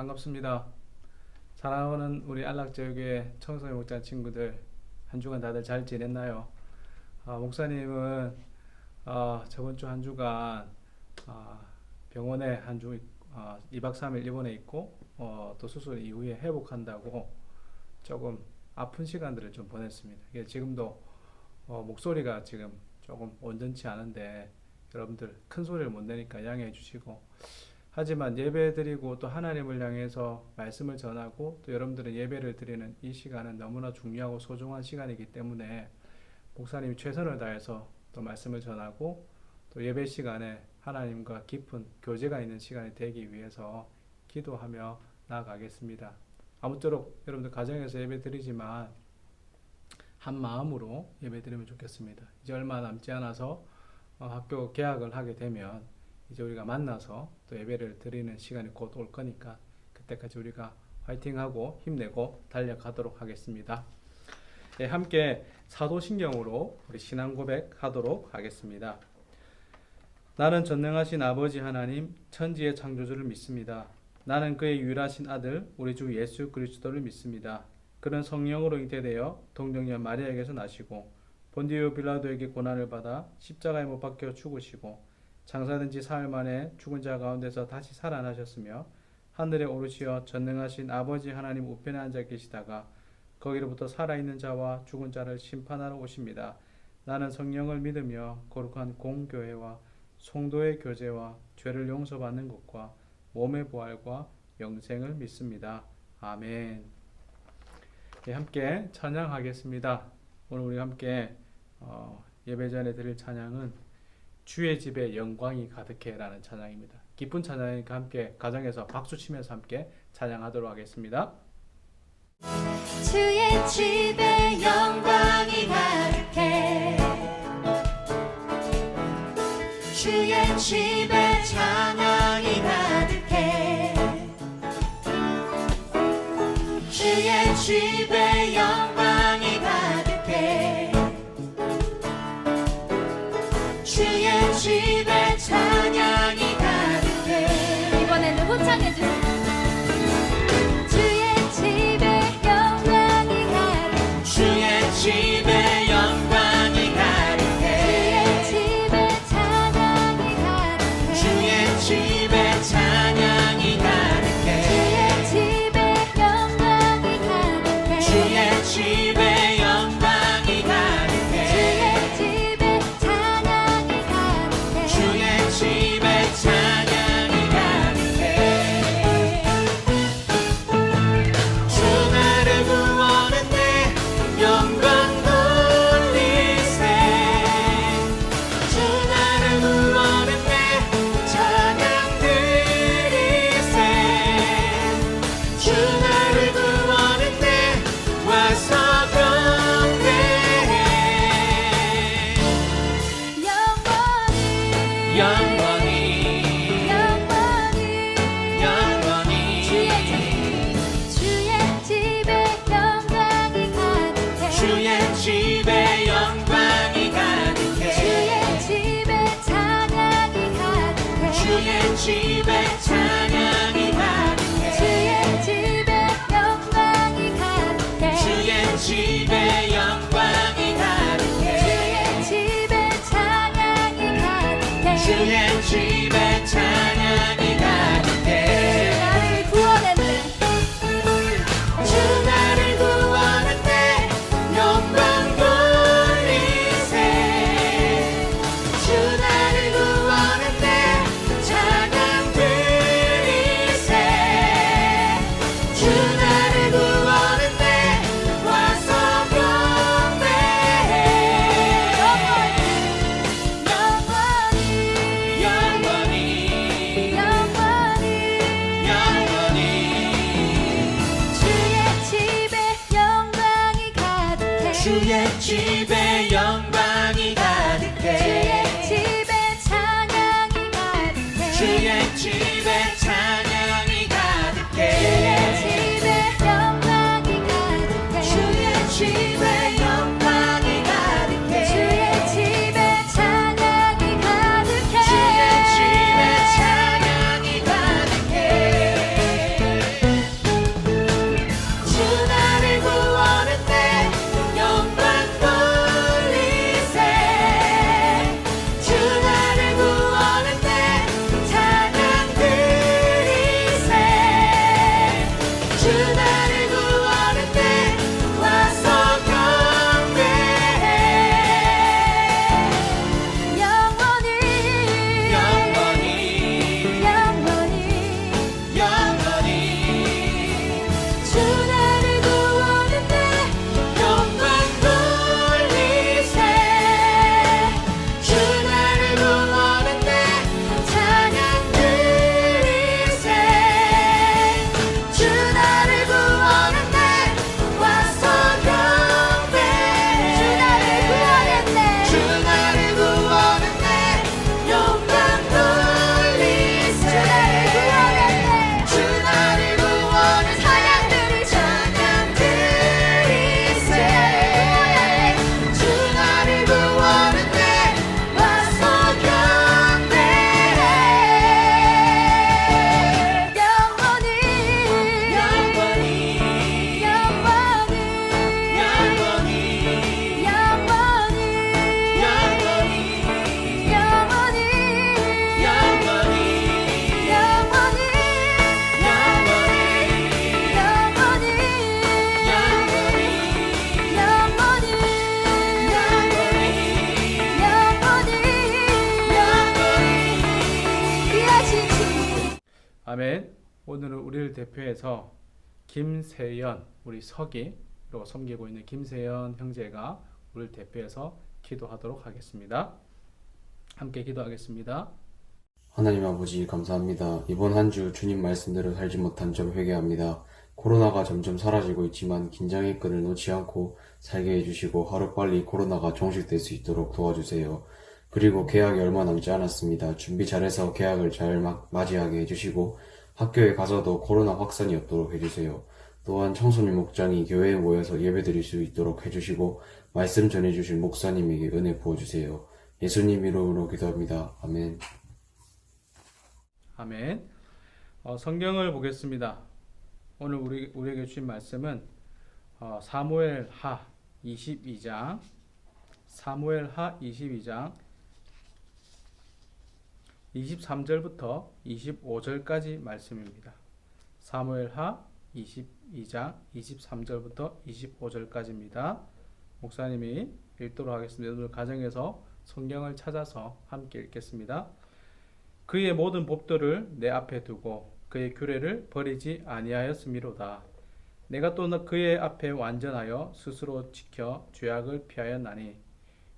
반갑습니다. 사랑하는 우리 안락제육의 청소년 목자 친구들, 한 주간 다들 잘 지냈나요? 목사님은 저번 주 한 주간 병원에 한 주 2박 3일 입원해 있고 또 수술 이후에 회복한다고 조금 아픈 시간들을 좀 보냈습니다. 지금도 목소리가 지금 조금 온전치 않은데 여러분들 큰 소리를 못 내니까 양해해 주시고, 하지만 예배 드리고 또 하나님을 향해서 말씀을 전하고 또 여러분들은 예배를 드리는 이 시간은 너무나 중요하고 소중한 시간이기 때문에 목사님이 최선을 다해서 또 말씀을 전하고 또 예배 시간에 하나님과 깊은 교제가 있는 시간이 되기 위해서 기도하며 나아가겠습니다. 아무쪼록 여러분들 가정에서 예배 드리지만 한 마음으로 예배 드리면 좋겠습니다. 이제 얼마 남지 않아서 학교 개학을 하게 되면 이제 우리가 만나서 또 예배를 드리는 시간이 곧 올 거니까 그때까지 우리가 화이팅하고 힘내고 달려가도록 하겠습니다. 함께 사도신경으로 우리 신앙 고백하도록 하겠습니다. 나는 전능하신 아버지 하나님 천지의 창조주를 믿습니다. 나는 그의 유일하신 아들 우리 주 예수 그리스도를 믿습니다. 그는 성령으로 잉태되어 동정녀 마리아에게서 나시고 본디오 빌라도에게 고난을 받아 십자가에 못 박혀 죽으시고 장사된 지 사흘 만에 죽은 자 가운데서 다시 살아나셨으며 하늘에 오르시어 전능하신 아버지 하나님 우편에 앉아 계시다가 거기로부터 살아있는 자와 죽은 자를 심판하러 오십니다. 나는 성령을 믿으며 거룩한 공교회와 성도의 교제와 죄를 용서받는 것과 몸의 부활과 영생을 믿습니다. 아멘. 함께 찬양하겠습니다. 오늘 우리 함께 예배 전에 드릴 찬양은 주의 집에 영광이 가득해 라는 찬양입니다. 기쁜 찬양이니까 함께 가정에서 박수 치면서 함께 찬양하도록 하겠습니다. 주의 집에 영광이 가득해 주의 집에 찬양이 가득해 주의 집에 영광이 가득해 주의 집에 찬양이 가득해. 이번에는 호창해주세요. 주의 집에 영광이 가득해 주의 집에 영광이 가득해 주의 집에 찬양이 가득해 주의 집에 찬양이 가득해 주의 집에 영광이 가득해 주의 집에 영광이 가득해 주의 집에 찬양이 가득해 주의 집에 찬양이 가득해 주 나를 구원했네 영광 돌리세 주 나를 구원했네 찬양 드리세 주 나를 구원했네 와서 경배해 영원히 영원히 주의 집에 영광이 가득해 주의 집에 영광이 가득해 주의 집에 찬양이 가득해 주의 집에 찬양이 가득해 주의 집에 영광이 가득해 주의 집에 영광이 가득해 주의 집에 찬양이 가득해 주의 집에 찬양이 가득해 나를 구원했네 주 나를 구원했네 영광 돌리세 주 나를 구원했네 찬양 드리세 주 나를 구원했네 와서 경배해 영원히 주의 집에 영광이 가득해 주의 집에 영광이 가득해 주의 집에 찬양이 가득해 주의 집에 찬양이 가득해 주의 집에 영광이 가득해 주의 집에 영광이 가득해 주의 집에 찬양이 가득해 주의 집에 찬양이 가득해 아멘. 오늘은 우리를 대표해서 김세연, 우리 서기로 섬기고 있는 김세연 형제가 우리를 대표해서 기도하도록 하겠습니다. 함께 기도하겠습니다. 하나님 아버지 감사합니다. 이번 한 주 주님 말씀대로 살지 못한 점 회개합니다. 코로나가 점점 사라지고 있지만 긴장의 끈을 놓지 않고 살게 해주시고 하루빨리 코로나가 종식될 수 있도록 도와주세요. 그리고 개학이 얼마 남지 않았습니다. 준비 잘해서 개학을 잘 맞이하게 해주시고 학교에 가서도 코로나 확산이 없도록 해주세요. 또한 청소년 목장이 교회에 모여서 예배드릴 수 있도록 해주시고 말씀 전해주신 목사님에게 은혜 부어주세요. 예수님 이름으로 기도합니다. 아멘. 아멘. 성경을 보겠습니다. 오늘 우리에게 주신 말씀은 사무엘하 22장 23절부터 25절까지 말씀입니다. 사무엘하 22장 23절부터 25절까지입니다. 목사님이 읽도록 하겠습니다. 오늘 가정에서 성경을 찾아서 함께 읽겠습니다. 그의 모든 법도를 내 앞에 두고 그의 규례를 버리지 아니하였음이로다. 내가 또 그의 앞에 완전하여 스스로 지켜 죄악을 피하였나니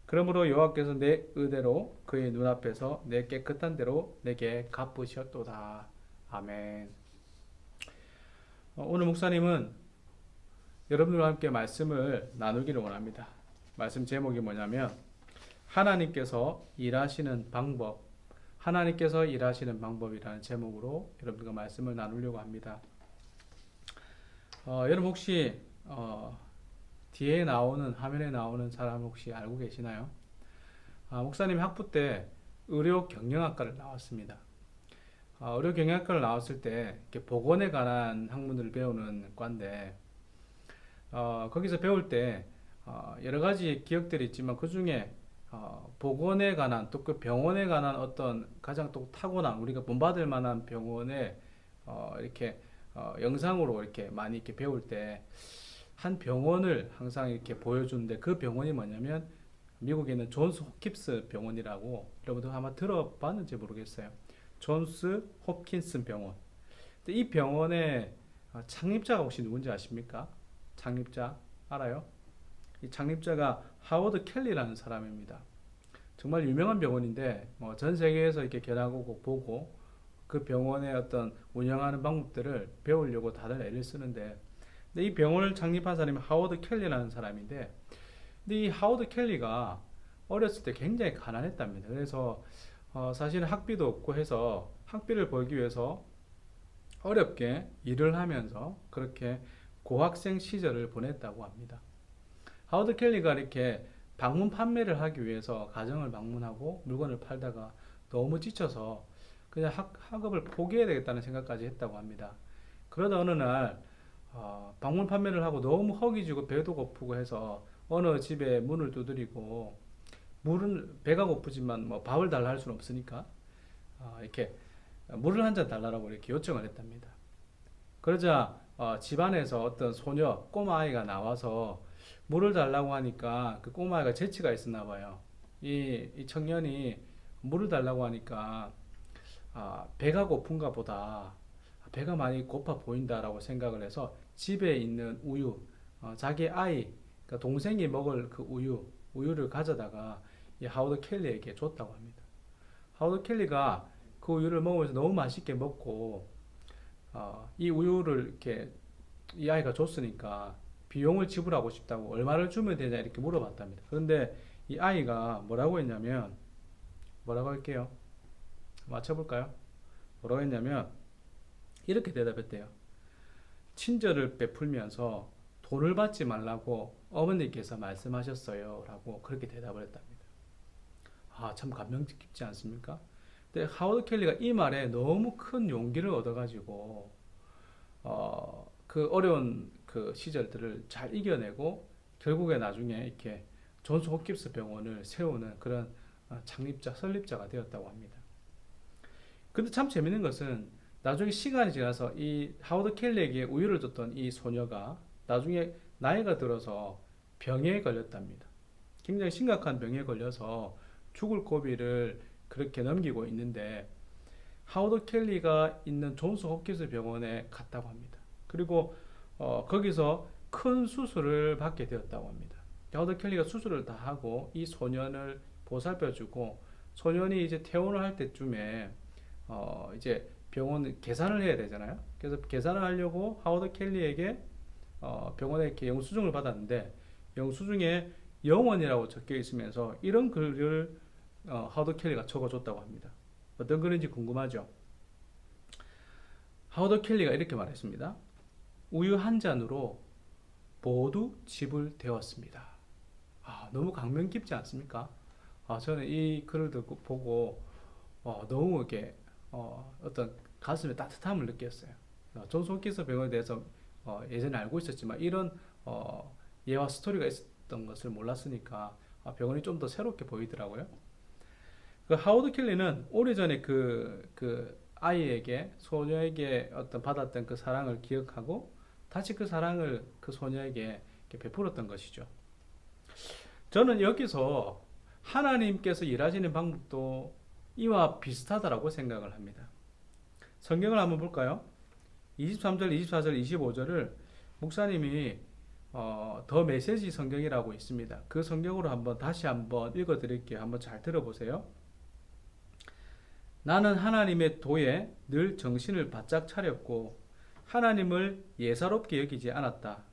그러므로 여호와께서 내 의대로 그의 눈앞에서 내 깨끗한 대로 내게 갚으셨도다. 아멘. 오늘 목사님은 여러분들과 함께 말씀을 나누기를 원합니다. 말씀 제목이 뭐냐면 하나님께서 일하시는 방법이라는 제목으로 여러분들과 말씀을 나누려고 합니다. 여러분 혹시 뒤에 나오는 화면에 나오는 사람 혹시 알고 계시나요? 목사님 학부 때 의료 경영학과를 나왔습니다. 의료 경영학과를 나왔을 때 이렇게 보건에 관한 학문을 배우는 과인데 거기서 배울 때 여러 가지 기억들이 있지만 그 중에 보건에 관한 또 그 병원에 관한 어떤 가장 또 타고난 우리가 본받을 만한 병원에 이렇게 영상으로 이렇게 많이 이렇게 배울 때 한 병원을 항상 이렇게 보여주는데 그 병원이 뭐냐면 미국에 있는 존스 홉킨스 병원이라고 여러분들 아마 들어봤는지 모르겠어요. 존스 홉킨스 병원. 근데 이 병원의 창립자가 혹시 누군지 아십니까? 창립자 알아요? 이 창립자가 하워드 켈리라는 사람입니다. 정말 유명한 병원인데 전 세계에서 이렇게 견학오고 보고 그 병원의 어떤 운영하는 방법들을 배우려고 다들 애를 쓰는데 근데 이 병원을 창립한 사람이 하워드 켈리라는 사람인데 근데 이 하워드 켈리가 어렸을 때 굉장히 가난했답니다. 그래서 사실은 학비도 없고 해서 학비를 벌기 위해서 어렵게 일을 하면서 그렇게 고학생 시절을 보냈다고 합니다. 하워드 켈리가 이렇게 방문 판매를 하기 위해서 가정을 방문하고 물건을 팔다가 너무 지쳐서 그냥 학업을 포기해야 되겠다는 생각까지 했다고 합니다. 그러다 어느 날 방문 판매를 하고 너무 허기지고 배도 고프고 해서 어느 집에 문을 두드리고 배가 고프지만 밥을 달라 할 수는 없으니까 이렇게 물을 한 잔 달라고 이렇게 요청을 했답니다. 그러자 집안에서 어떤 소녀 꼬마 아이가 나와서 물을 달라고 하니까 그 꼬마아이가 재치가 있었나 봐요. 이 청년이 물을 달라고 하니까 배가 고픈가 보다, 배가 많이 고파 보인다라고 생각을 해서 집에 있는 우유, 자기 아이, 그러니까 동생이 먹을 그 우유를 가져다가 이 하워드 켈리에게 줬다고 합니다. 하워드 켈리가 그 우유를 먹으면서 너무 맛있게 먹고 이 우유를 이렇게 이 아이가 줬으니까 비용을 지불하고 싶다고 얼마를 주면 되냐 이렇게 물어봤답니다. 그런데 이 아이가 뭐라고 했냐면 뭐라고 할게요. 맞춰볼까요? 뭐라고 했냐면 이렇게 대답했대요. 친절을 베풀면서 돈을 받지 말라고 어머니께서 말씀하셨어요 라고 그렇게 대답을 했답니다. 참 감명 깊지 않습니까? 근데 하워드 켈리가 이 말에 너무 큰 용기를 얻어가지고 그 어려운 그 시절들을 잘 이겨내고 결국에 나중에 이렇게 존스 홉킨스 병원을 세우는 그런 설립자가 되었다고 합니다. 근데 참 재밌는 것은 나중에 시간이 지나서 이 하워드 켈리에게 우유를 줬던 이 소녀가 나중에 나이가 들어서 병에 걸렸답니다. 굉장히 심각한 병에 걸려서 죽을 고비를 그렇게 넘기고 있는데 하워드 켈리가 있는 존스 홉킨스 병원에 갔다고 합니다. 그리고 거기서 큰 수술을 받게 되었다고 합니다. 하워드 켈리가 수술을 다 하고 이 소년을 보살펴주고 소년이 이제 퇴원을 할 때쯤에 이제 병원 계산을 해야 되잖아요. 그래서 계산을 하려고 하워드 켈리에게 병원에 이렇게 영수증을 받았는데 영수증에 영원이라고 적혀 있으면서 이런 글을 하워드 켈리가 적어줬다고 합니다. 어떤 글인지 궁금하죠? 하워드 켈리가 이렇게 말했습니다. 우유 한 잔으로 모두 집을 데웠습니다. 너무 감명 깊지 않습니까? 저는 이 글을 보고 너무 이렇게 어떤 가슴에 따뜻함을 느꼈어요. 존스 홉킨스 병원에 대해서 예전에 알고 있었지만 이런 예와 스토리가 있었던 것을 몰랐으니까 병원이 좀 더 새롭게 보이더라고요. 그 하워드 켈리는 오래전에 그 아이에게 소녀에게 어떤 받았던 그 사랑을 기억하고 다시 그 사랑을 그 소녀에게 이렇게 베풀었던 것이죠. 저는 여기서 하나님께서 일하시는 방법도 이와 비슷하다라고 생각을 합니다. 성경을 한번 볼까요? 23절, 24절, 25절을 목사님이 더 메시지 성경이라고 있습니다. 그 성경으로 다시 한번 읽어 드릴게요. 한번 잘 들어보세요. 나는 하나님의 도에 늘 정신을 바짝 차렸고 하나님을 예사롭게 여기지 않았다.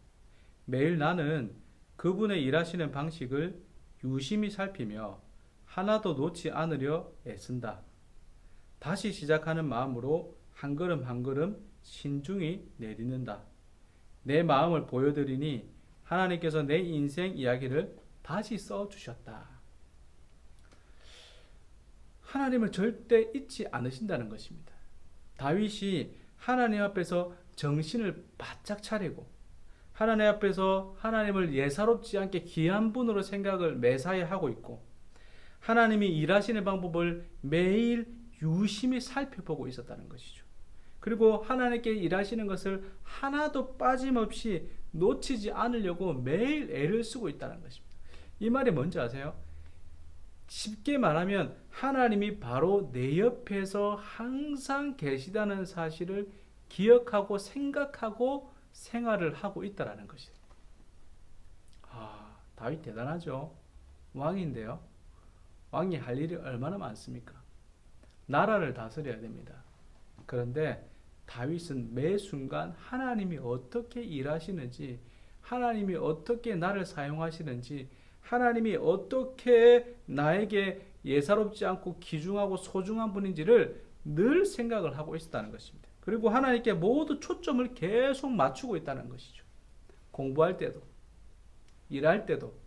매일 나는 그분의 일하시는 방식을 유심히 살피며 하나도 놓지 않으려 애쓴다. 다시 시작하는 마음으로 한 걸음 한 걸음 신중히 내딛는다. 내 마음을 보여드리니 하나님께서 내 인생 이야기를 다시 써주셨다. 하나님을 절대 잊지 않으신다는 것입니다. 다윗이 하나님 앞에서 정신을 바짝 차리고 하나님 앞에서 하나님을 예사롭지 않게 귀한 분으로 생각을 매사에 하고 있고 하나님이 일하시는 방법을 매일 유심히 살펴보고 있었다는 것이죠. 그리고 하나님께 일하시는 것을 하나도 빠짐없이 놓치지 않으려고 매일 애를 쓰고 있다는 것입니다. 이 말이 뭔지 아세요? 쉽게 말하면 하나님이 바로 내 옆에서 항상 계시다는 사실을 기억하고 생각하고 생활을 하고 있다는 것이에요. 다윗 대단하죠. 왕인데요. 왕이 할 일이 얼마나 많습니까? 나라를 다스려야 됩니다. 그런데 다윗은 매 순간 하나님이 어떻게 일하시는지, 하나님이 어떻게 나를 사용하시는지, 하나님이 어떻게 나에게 예사롭지 않고 귀중하고 소중한 분인지를 늘 생각을 하고 있었다는 것입니다. 그리고 하나님께 모두 초점을 계속 맞추고 있다는 것이죠. 공부할 때도, 일할 때도,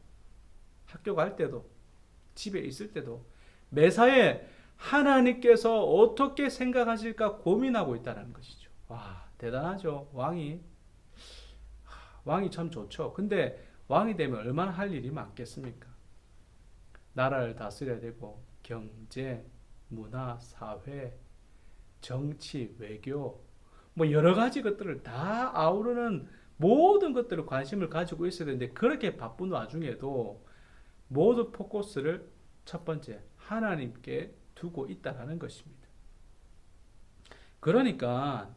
학교 갈 때도, 집에 있을 때도 매사에 하나님께서 어떻게 생각하실까 고민하고 있다는 것이죠. 대단하죠. 왕이 참 좋죠. 근데 왕이 되면 얼마나 할 일이 많겠습니까? 나라를 다스려야 되고 경제, 문화, 사회, 정치, 외교 여러 가지 것들을 다 아우르는 모든 것들을 관심을 가지고 있어야 되는데 그렇게 바쁜 와중에도 모두 포커스를 첫 번째 하나님께 두고 있다는 것입니다. 그러니까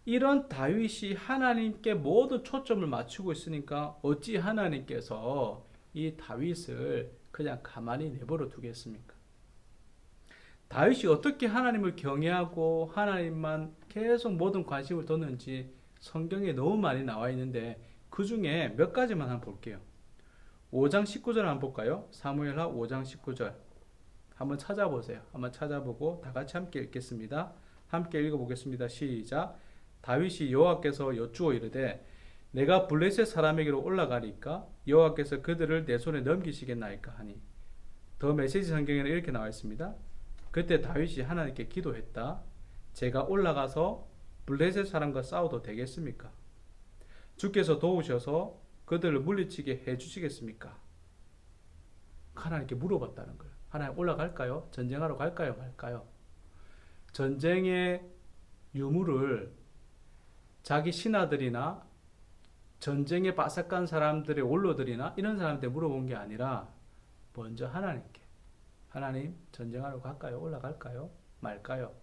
이런 다윗이 하나님께 모든 초점을 맞추고 있으니까 어찌 하나님께서 이 다윗을 그냥 가만히 내버려 두겠습니까? 다윗이 어떻게 하나님을 경외하고 하나님만 계속 모든 관심을 뒀는지 성경에 너무 많이 나와 있는데 그 중에 몇 가지만 한번 볼게요. 5장 19절 한번 볼까요? 사무엘하 5장 19절 한번 찾아보세요. 한번 찾아보고 다 같이 함께 읽겠습니다. 함께 읽어보겠습니다. 시작. 다윗이 여호와께서 여쭈어 이르되 내가 블레셋 사람에게로 올라가리까 여호와께서 그들을 내 손에 넘기시겠나이까 하니 더 메시지 성경에는 이렇게 나와 있습니다. 그때 다윗이 하나님께 기도했다. 제가 올라가서 블레셋 사람과 싸워도 되겠습니까? 주께서 도우셔서 그들을 물리치게 해주시겠습니까? 하나님께 물어봤다는 거예요. 하나님 올라갈까요? 전쟁하러 갈까요? 말까요? 전쟁의 유무를 자기 신하들이나 전쟁에 빠삭한 사람들의 원로들이나 이런 사람한테 물어본 게 아니라 먼저 하나님께 하나님 전쟁하러 갈까요? 올라갈까요? 말까요?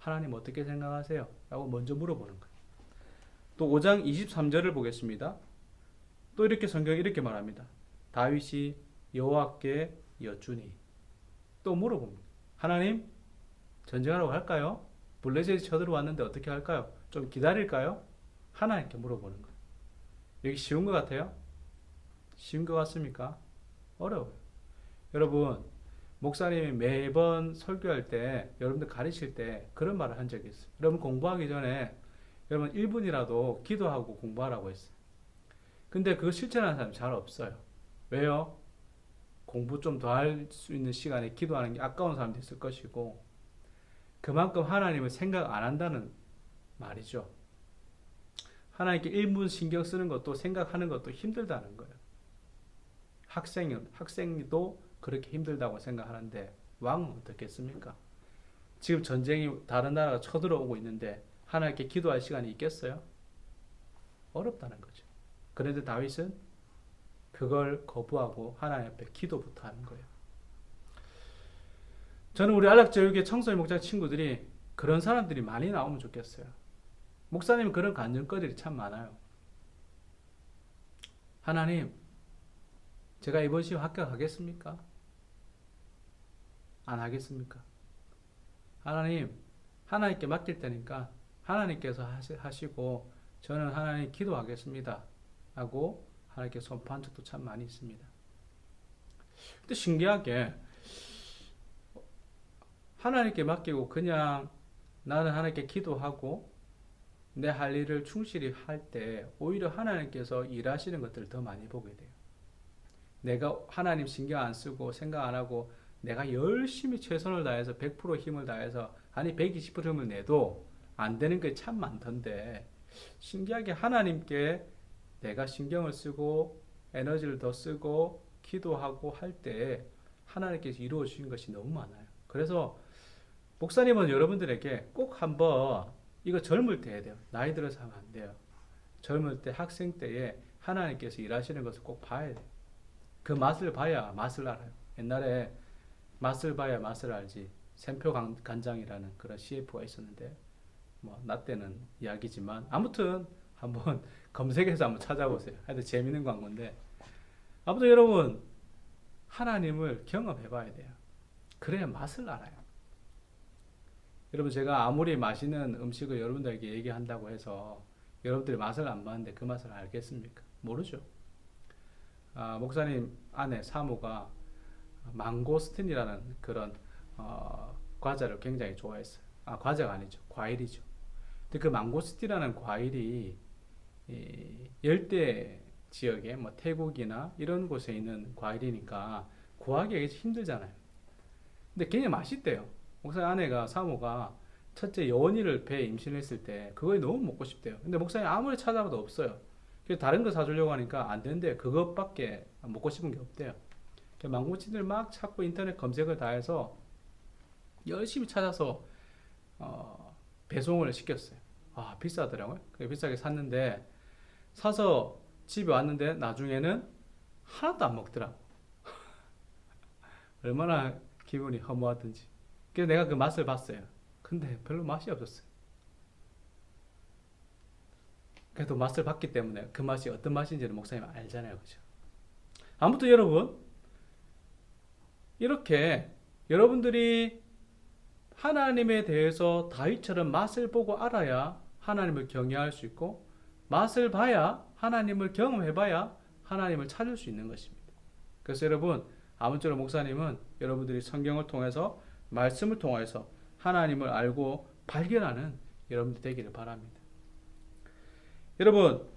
하나님 어떻게 생각하세요? 라고 먼저 물어보는 거예요. 또 5장 23절을 보겠습니다. 또 이렇게 성경이 이렇게 말합니다. 다윗이 여호와께 여쭈니, 또 물어봅니다. 하나님, 전쟁하라고 할까요? 블레셋이 쳐들어왔는데 어떻게 할까요? 좀 기다릴까요? 하나님께 물어보는 거예요. 여기 쉬운 것 같아요? 쉬운 것 같습니까? 어려워요. 여러분, 목사님이 매번 설교할 때, 여러분들 가르칠 때 그런 말을 한 적이 있어요. 여러분 공부하기 전에 여러분 1분이라도 기도하고 공부하라고 했어요. 근데 그거 실천하는 사람이 잘 없어요. 왜요? 공부 좀 더 할 수 있는 시간에 기도하는 게 아까운 사람도 있을 것이고, 그만큼 하나님을 생각 안 한다는 말이죠. 하나님께 1분 신경 쓰는 것도 생각하는 것도 힘들다는 거예요. 학생도 그렇게 힘들다고 생각하는데 왕은 어떻겠습니까? 지금 전쟁이 다른 나라가 쳐들어오고 있는데 하나님께 기도할 시간이 있겠어요? 어렵다는 거죠. 그런데 다윗은 그걸 거부하고 하나님 앞에 기도부터 하는 거예요. 저는 우리 안락교육의 청소년 목자 친구들이 그런 사람들이 많이 나오면 좋겠어요. 목사님은 그런 간증거리들이 참 많아요. 하나님, 제가 이번 시험 합격하겠습니까? 안 하겠습니까? 하나님, 하나님께 맡길 테니까 하나님께서 하시고 저는 하나님 기도하겠습니다 하고 하나님께 선포한 적도 참 많이 있습니다. 근데 신기하게 하나님께 맡기고 그냥 나는 하나님께 기도하고 내 할 일을 충실히 할 때 오히려 하나님께서 일하시는 것들을 더 많이 보게 돼요. 내가 하나님 신경 안 쓰고 생각 안 하고 내가 열심히 최선을 다해서 100% 힘을 다해서 아니 120% 힘을 내도 안 되는 게 참 많던데, 신기하게 하나님께 내가 신경을 쓰고 에너지를 더 쓰고 기도하고 할 때 하나님께서 이루어 주신 것이 너무 많아요. 그래서 목사님은 여러분들에게 꼭 한번 이거 젊을 때 해야 돼요. 나이 들어서 하면 안 돼요. 젊을 때 학생 때에 하나님께서 일하시는 것을 꼭 봐야 돼요. 그 맛을 봐야 맛을 알아요. 옛날에 맛을 봐야 맛을 알지, 샘표 간장이라는 그런 CF가 있었는데 뭐 나 때는 이야기지만 아무튼 한번 검색해서 한번 찾아보세요. 하여튼 재밌는 광고인데, 아무튼 여러분 하나님을 경험해 봐야 돼요. 그래야 맛을 알아요. 여러분, 제가 아무리 맛있는 음식을 여러분들에게 얘기한다고 해서 여러분들이 맛을 안 봤는데 그 맛을 알겠습니까? 모르죠. 목사님 아내 사모가 망고스틴이라는 그런 과자를 굉장히 좋아했어요. 과자가 아니죠, 과일이죠. 근데 그 망고스틴이라는 과일이 열대 지역에 뭐 태국이나 이런 곳에 있는 과일이니까 구하기가 힘들잖아요. 근데 굉장히 맛있대요. 목사님 아내가 사모가 첫째 여원이를 배에 임신했을 때 그거 너무 먹고 싶대요. 근데 목사님 아무리 찾아봐도 없어요. 그래서 다른 거 사주려고 하니까 안 된대요. 그것밖에 먹고 싶은 게 없대요. 망고스틴을 막 찾고 인터넷 검색을 다 해서 열심히 찾아서 배송을 시켰어요. 비싸더라고요. 비싸게 샀는데, 사서 집에 왔는데 나중에는 하나도 안 먹더라고. 얼마나 기분이 허무하든지. 그래서 내가 그 맛을 봤어요. 근데 별로 맛이 없었어요. 그래도 맛을 봤기 때문에 그 맛이 어떤 맛인지를 목사님 알잖아요. 그죠? 아무튼 여러분, 이렇게 여러분들이 하나님에 대해서 다윗처럼 맛을 보고 알아야 하나님을 경외할 수 있고, 맛을 봐야 하나님을 경험해봐야 하나님을 찾을 수 있는 것입니다. 그래서 여러분, 아무쪼록 목사님은 여러분들이 성경을 통해서, 말씀을 통해서 하나님을 알고 발견하는 여러분들 되기를 바랍니다. 여러분,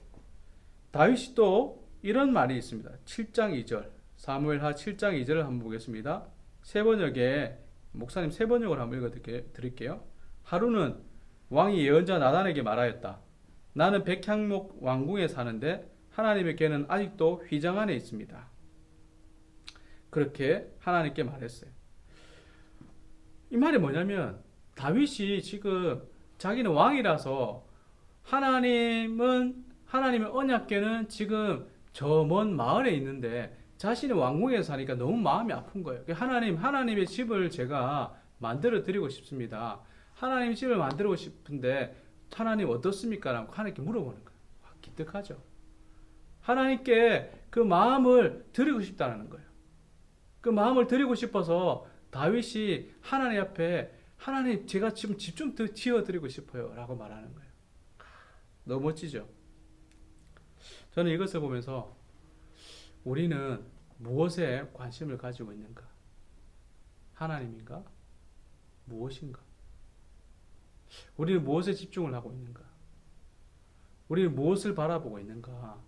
다윗이 또 이런 말이 있습니다. 7장 2절, 사무엘하 7장 2절을 한번 보겠습니다. 세번역에, 목사님 세번역을 한번 읽어드릴게요. 하루는 왕이 예언자 나단에게 말하였다. 나는 백향목 왕궁에 사는데 하나님의 궤는 아직도 휘장 안에 있습니다. 그렇게 하나님께 말했어요. 이 말이 뭐냐면, 다윗이 지금 자기는 왕이라서 하나님의 언약궤는 지금 저 먼 마을에 있는데 자신이 왕궁에 사니까 너무 마음이 아픈 거예요. 하나님의 집을 제가 만들어 드리고 싶습니다. 하나님 집을 만들고 싶은데 하나님 어떻습니까? 라고 하나님께 물어보는 거예요. 기특하죠. 하나님께 그 마음을 드리고 싶다는 거예요. 그 마음을 드리고 싶어서 다윗이 하나님 앞에 하나님 제가 지금 집 좀 지어드리고 싶어요 라고 말하는 거예요. 너무 멋지죠. 저는 이것을 보면서 우리는 무엇에 관심을 가지고 있는가? 하나님인가? 무엇인가? 우리는 무엇에 집중을 하고 있는가? 우리는 무엇을 바라보고 있는가?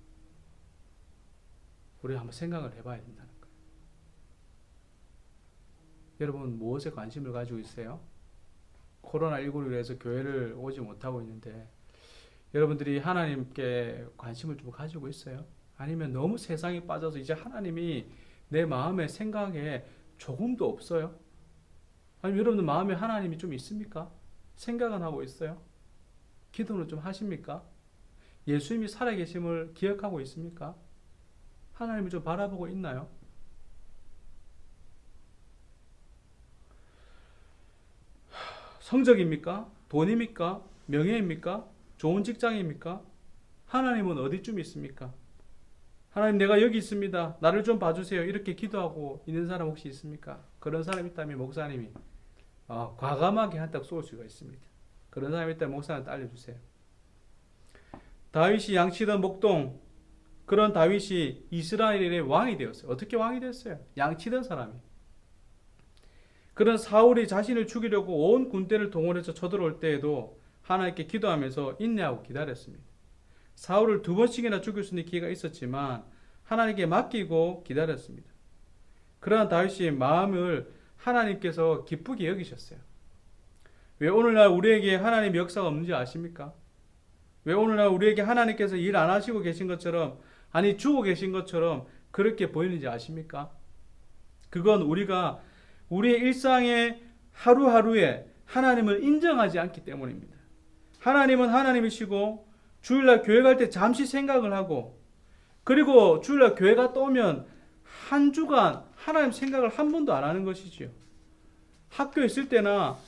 우리가 한번 생각을 해봐야 된다는 거예요. 여러분 무엇에 관심을 가지고 있어요? 코로나19로 인해서 교회를 오지 못하고 있는데 여러분들이 하나님께 관심을 좀 가지고 있어요? 아니면 너무 세상에 빠져서 이제 하나님이 내 마음의 생각에 조금도 없어요? 아니면 여러분들 마음에 하나님이 좀 있습니까? 생각은 하고 있어요? 기도는 좀 하십니까? 예수님이 살아계심을 기억하고 있습니까? 하나님을 좀 바라보고 있나요? 성적입니까? 돈입니까? 명예입니까? 좋은 직장입니까? 하나님은 어디쯤 있습니까? 하나님 내가 여기 있습니다. 나를 좀 봐주세요. 이렇게 기도하고 있는 사람 혹시 있습니까? 그런 사람 있다면 목사님이 과감하게 한턱 쏠 수가 있습니다. 그런 사람 있다면 목사님한테 알려주세요. 다윗이 양치던 목동, 그런 다윗이 이스라엘의 왕이 되었어요. 어떻게 왕이 됐어요? 양치던 사람이. 그런 사울이 자신을 죽이려고 온 군대를 동원해서 쳐들어올 때에도 하나님께 기도하면서 인내하고 기다렸습니다. 사울을 2번씩이나 죽일 수 있는 기회가 있었지만 하나님께 맡기고 기다렸습니다. 그러한 다윗의 마음을 하나님께서 기쁘게 여기셨어요. 왜 오늘날 우리에게 하나님의 역사가 없는지 아십니까? 왜 오늘날 우리에게 하나님께서 일 안 하시고 계신 것처럼, 아니 주고 계신 것처럼 그렇게 보이는지 아십니까? 그건 우리가 우리의 일상의 하루하루에 하나님을 인정하지 않기 때문입니다. 하나님은 하나님이시고 주일날 교회 갈 때 잠시 생각을 하고, 그리고 주일날 교회 갔다 오면 한 주간 하나님 생각을 한 번도 안 하는 것이지요. 학교에 있을 때나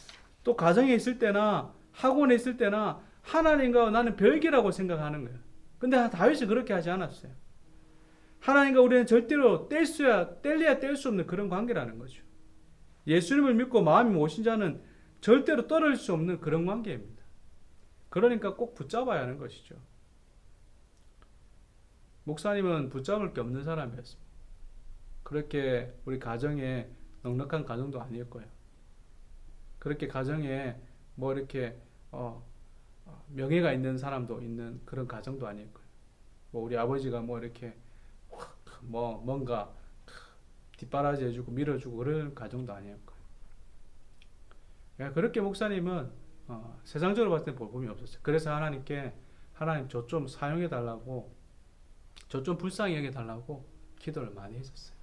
또 가정에 있을 때나 학원에 있을 때나 하나님과 나는 별개라고 생각하는 거예요. 근데 다윗이 그렇게 하지 않았어요. 하나님과 우리는 절대로 뗄래야 뗄 수 없는 그런 관계라는 거죠. 예수님을 믿고 마음이 모신 자는 절대로 떨어질 수 없는 그런 관계입니다. 그러니까 꼭 붙잡아야 하는 것이죠. 목사님은 붙잡을 게 없는 사람이었습니다. 그렇게 우리 가정에 넉넉한 가정도 아니었고요. 그렇게 가정에 뭐 이렇게 명예가 있는 사람도 있는 그런 가정도 아니었고요. 뭐 우리 아버지가 뭐 이렇게 뭔가 뒷바라지 해주고 밀어주고 그런 가정도 아니었고요. 그렇게 목사님은 세상적으로 봤을 때 볼품이 없었어요. 그래서 하나님께 하나님 저 좀 사용해 달라고, 저 좀 불쌍히 여겨 달라고 기도를 많이 했었어요.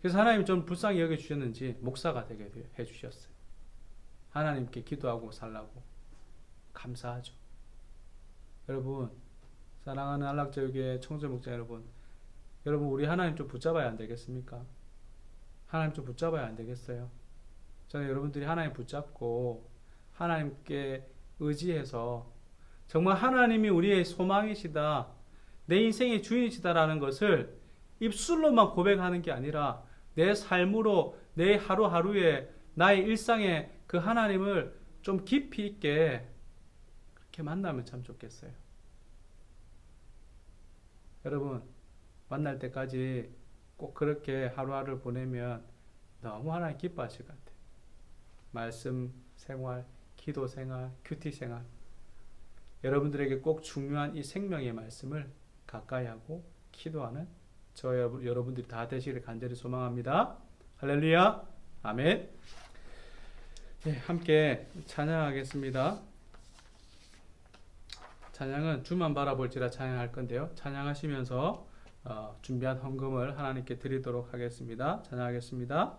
그래서 하나님 좀 불쌍히 여겨 주셨는지 목사가 되게 해 주셨어요. 하나님께 기도하고 살라고. 감사하죠. 여러분, 사랑하는 안락제육의 청소 목자 여러분 우리 하나님 좀 붙잡아야 안 되겠습니까? 하나님 좀 붙잡아야 안 되겠어요? 저는 여러분들이 하나님 붙잡고 하나님께 의지해서 정말 하나님이 우리의 소망이시다, 내 인생의 주인이시다라는 것을 입술로만 고백하는 게 아니라 내 삶으로, 내 하루하루에 나의 일상에 그 하나님을 좀 깊이 있게 그렇게 만나면 참 좋겠어요. 여러분, 만날 때까지 꼭 그렇게 하루하루를 보내면 너무 하나님 기뻐하실 것 같아요. 말씀 생활, 기도 생활, 큐티 생활, 여러분들에게 꼭 중요한 이 생명의 말씀을 가까이 하고 기도하는 여러분들이 다 되시기를 간절히 소망합니다. 할렐루야, 아멘. 네, 함께 찬양하겠습니다. 찬양은 주만 바라볼지라 찬양할 건데요. 찬양하시면서 준비한 헌금을 하나님께 드리도록 하겠습니다. 찬양하겠습니다.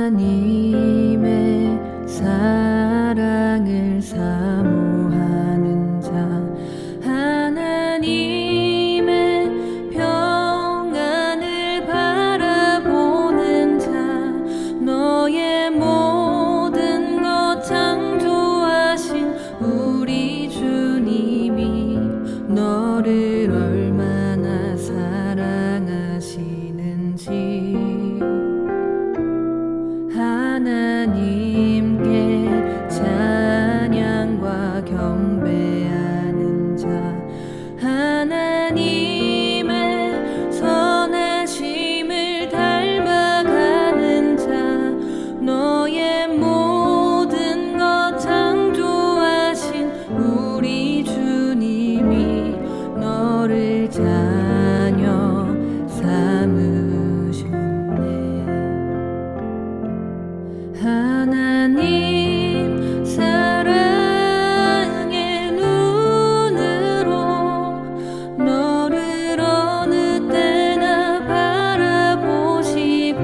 하나님의 사랑을 사모하는 자, 하나님의 평안을 너를 얼마나 사랑하시는지 하나님께 찬양과 경배하는 자 하나님의 선하심을 닮아가는 자 너의 모든 것 창조하신 우리 주님이 너를 자녀 삼으셨네. 하나님 사랑의 눈으로 너를 어느 때나 바라보시고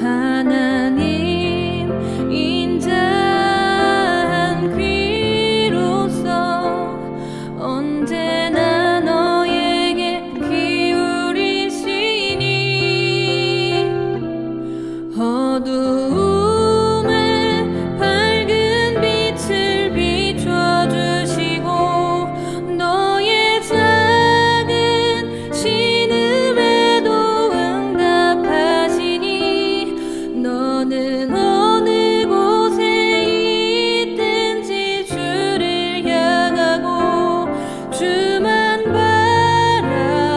하나님 인자한 귀로서 언제나 너에게 기울이시니 어두움에 밝은 빛을 비춰주시고 너의 작은 신음에도 응답하시니 너는 어느 곳에 있든지 주를 향하고 주만 바라볼지라.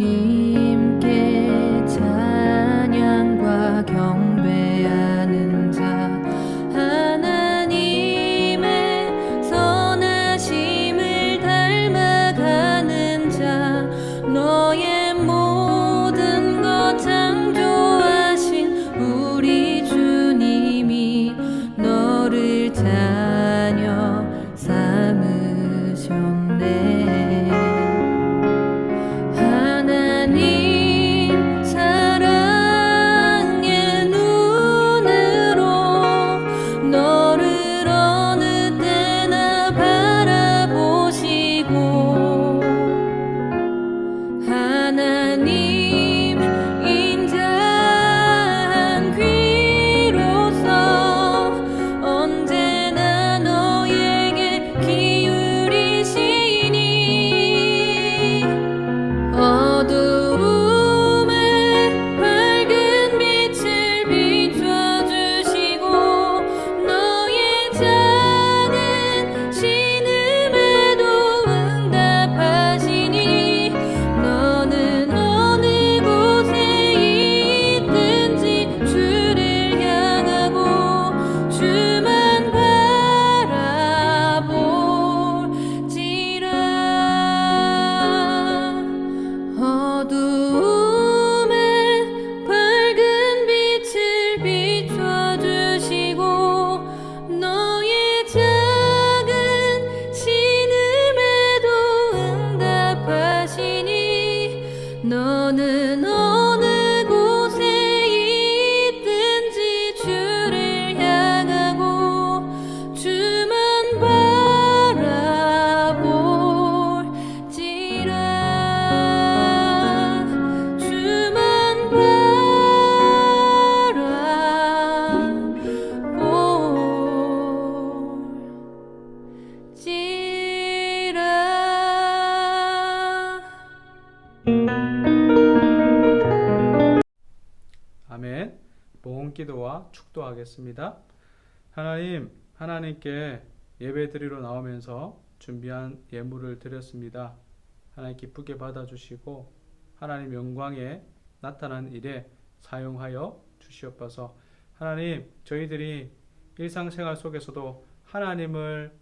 하나님께 찬양과 경배하는 자 하나님의 선하심을 닮아가는 자 너의 모든 것 창조하신 우리 주님이 너를 자녀 삼으셨네. 하나님 사랑의 눈으로 너를 어느 때나 바라보시고 하나님 인자한 귀로서 언제나 너에게 기울이시니 어두움에 밝은 빛을 비춰주시고 너의 작은 신음에도 응답하시니 너는 어느 곳에 있든지 주를 향하고 주만 바라볼지라. 어두움에 밝은 빛을 비춰주시고 너의 작은 신음에도 응답하시니 너는 어느 곳에 있든지 주를 향하고 주만 바라볼지라. 주만 바라볼지라. 아멘. 봉헌기도와 축도하겠습니다. 하나님, 하나님께 예배드리러 나오면서 준비한 예물을 드렸습니다. 하나님 기쁘게 받아주시고 하나님 영광에 나타난 일에 사용하여 주시옵소서. 하나님, 저희들이 일상생활 속에서도 하나님을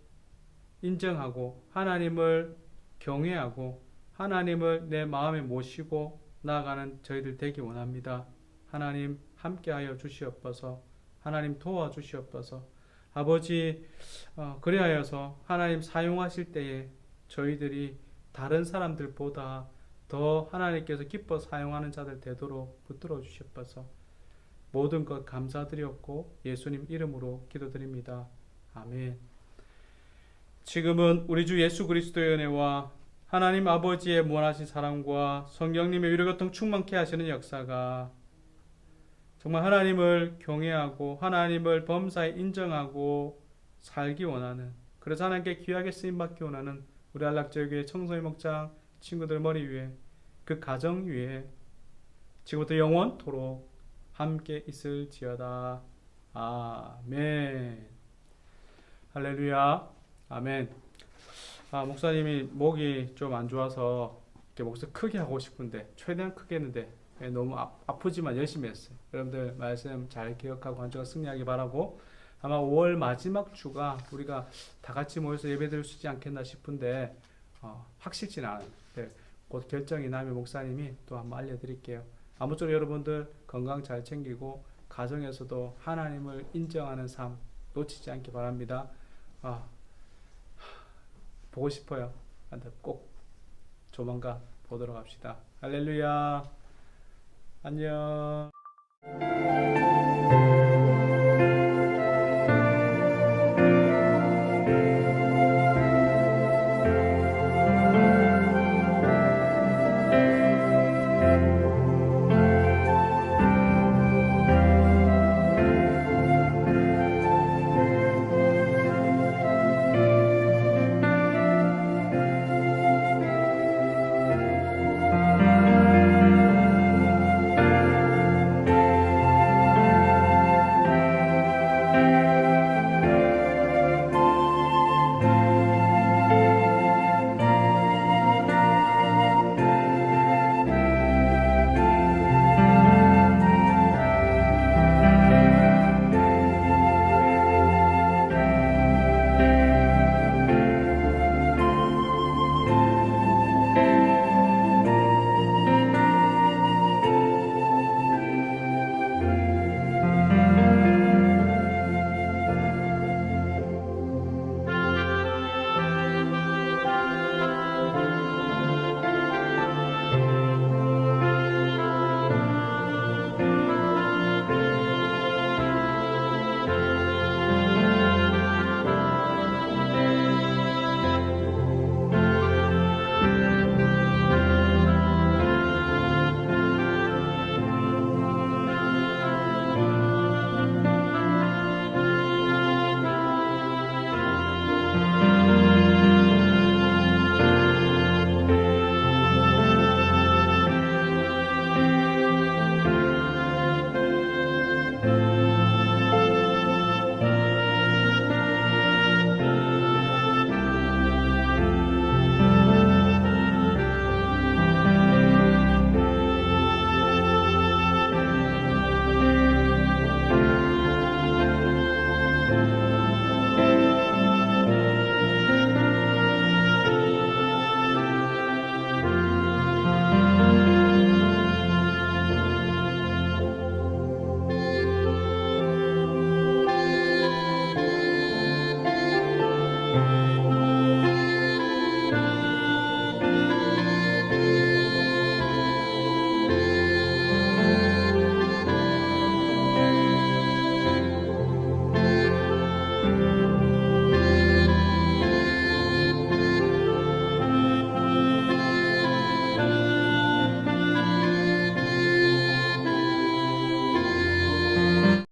인정하고 하나님을 경외하고 하나님을 내 마음에 모시고 나아가는 저희들 되기 원합니다. 하나님 함께하여 주시옵소서. 하나님 도와주시옵소서. 아버지, 그리하여서 하나님 사용하실 때에 저희들이 다른 사람들보다 더 하나님께서 기뻐 사용하는 자들 되도록 붙들어 주시옵소서. 모든 것 감사드렸고 예수님 이름으로 기도드립니다. 아멘. 지금은 우리 주 예수 그리스도의 은혜와 하나님 아버지의 무한하신 사랑과 성령님의 위로교통 충만케 하시는 역사가 정말 하나님을 경외하고 하나님을 범사에 인정하고 살기 원하는, 그래서 하나님께 귀하게 쓰임받기 원하는 우리 안락제교회 청소년 목장 친구들 머리 위에, 그 가정 위에 지금부터 영원토록 함께 있을지어다. 아멘. 할렐루야. 아멘. 목사님이 목이 좀 안 좋아서 이렇게 목소리 크게 하고 싶은데 최대한 크게 했는데 너무 아프지만 열심히 했어요. 여러분들 말씀 잘 기억하고 한 주간 승리하기 바라고, 아마 5월 마지막 주가 우리가 다 같이 모여서 예배드릴 수 있지 않겠나 싶은데 확실치는 않아요. 네, 곧 결정이 나면 목사님이 또 한번 알려드릴게요. 아무쪼록 여러분들 건강 잘 챙기고 가정에서도 하나님을 인정하는 삶 놓치지 않기 바랍니다. 보고 싶어요. 꼭 조만간 보도록 합시다. 할렐루야. 안녕.